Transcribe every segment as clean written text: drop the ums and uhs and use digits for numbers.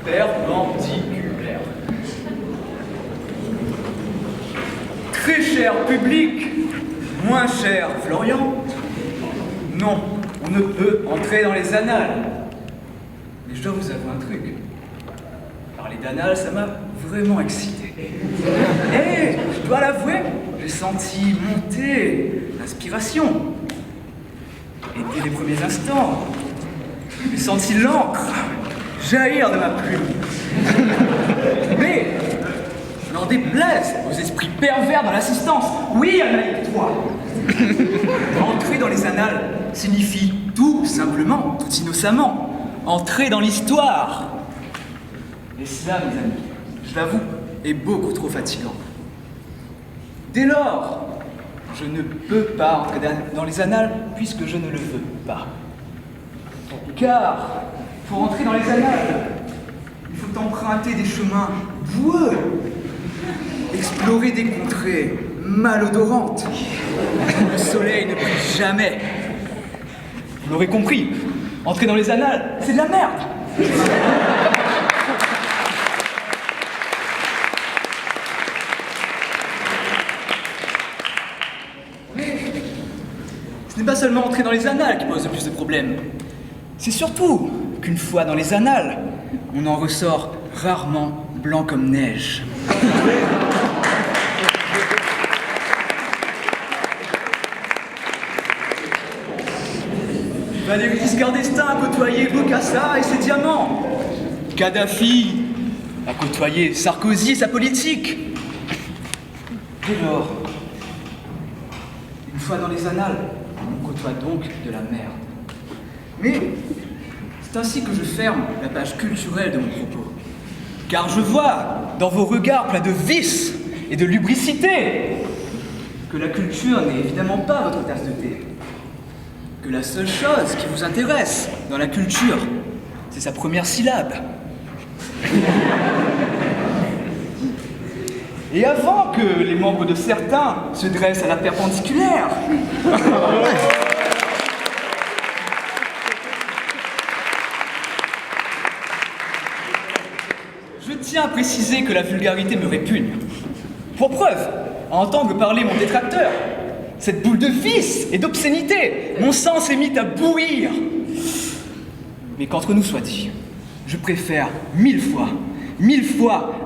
Perpendiculaire. Très cher public, moins cher Florian. Non, on ne peut entrer dans les annales. Mais je dois vous avouer un truc. Parler d'annales, ça m'a vraiment excité. Et je dois l'avouer, j'ai senti monter l'inspiration. Et dès les premiers instants, j'ai senti l'encre jaillir de ma plume. Mais, n'en déplaise aux esprits pervers dans l'assistance, oui, Anaïs, toi. Entrer dans les annales signifie tout simplement, tout innocemment, entrer dans l'histoire. Et cela, mes amis, je l'avoue, est beaucoup trop fatigant. Dès lors, je ne peux pas entrer dans les annales puisque je ne le veux pas. Car, pour entrer dans les annales, il faut emprunter des chemins boueux, explorer des contrées malodorantes, où le soleil ne brille jamais. Vous l'aurez compris, entrer dans les annales, c'est de la merde. Mais ce n'est pas seulement entrer dans les annales qui pose le plus de problèmes. C'est surtout qu'une fois dans les annales, on en ressort rarement blanc comme neige. Valéry Giscard d'Estaing a côtoyé Bokassa et ses diamants. Kadhafi a côtoyé Sarkozy et sa politique. Dès lors, une fois dans les annales, on côtoie donc de la merde. Mais c'est ainsi que je ferme la page culturelle de mon propos. Car je vois dans vos regards pleins de vices et de lubricité que la culture n'est évidemment pas votre tasse de thé. Que la seule chose qui vous intéresse dans la culture, c'est sa première syllabe. Et avant que les membres de certains se dressent à la perpendiculaire, je tiens à préciser que la vulgarité me répugne. Pour preuve, à entendre parler mon détracteur, cette boule de vice et d'obscénité, mon sang s'est mis à bouillir. Mais qu'entre nous soit dit, je préfère mille fois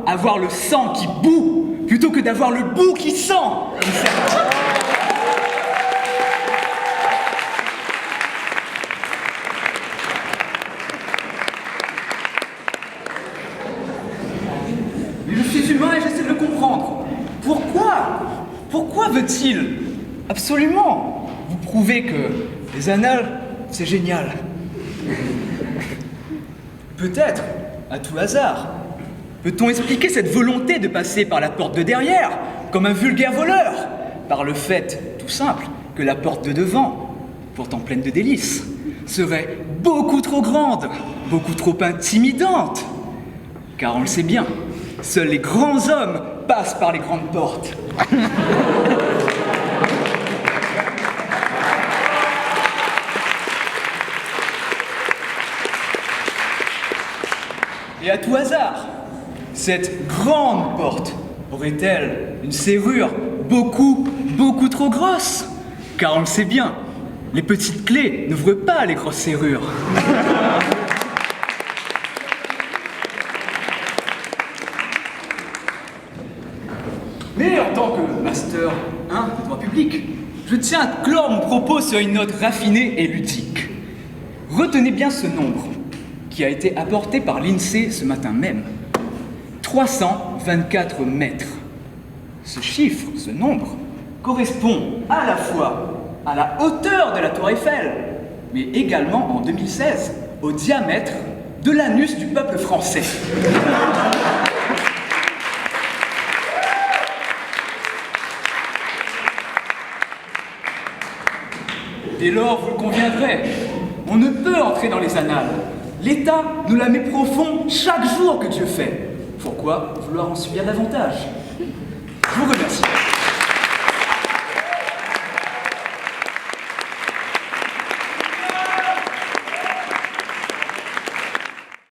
avoir le sang qui bout plutôt que d'avoir le bout qui sent. Mais je suis humain et j'essaie de le comprendre. Pourquoi veut-il absolument vous prouver que les annales, c'est génial? Peut-être, à tout hasard, peut-on expliquer cette volonté de passer par la porte de derrière, comme un vulgaire voleur, par le fait, tout simple, que la porte de devant, pourtant pleine de délices, serait beaucoup trop grande, beaucoup trop intimidante? Car on le sait bien, seuls les grands hommes passent par les grandes portes. Et à tout hasard, cette grande porte aurait-elle une serrure beaucoup trop grosse? Car on le sait bien, les petites clés n'ouvrent pas les grosses serrures. Mais en tant que master 1 de droit public, je tiens à clore mon propos sur une note raffinée et ludique. Retenez bien ce nombre qui a été apporté par l'INSEE ce matin même. 324 mètres. Ce chiffre, ce nombre, correspond à la fois à la hauteur de la tour Eiffel, mais également en 2016 au diamètre de l'anus du peuple français. Dès lors, vous le conviendrez, on ne peut entrer dans les annales. L'État nous la met profond chaque jour que Dieu fait. Pourquoi vouloir en subir davantage?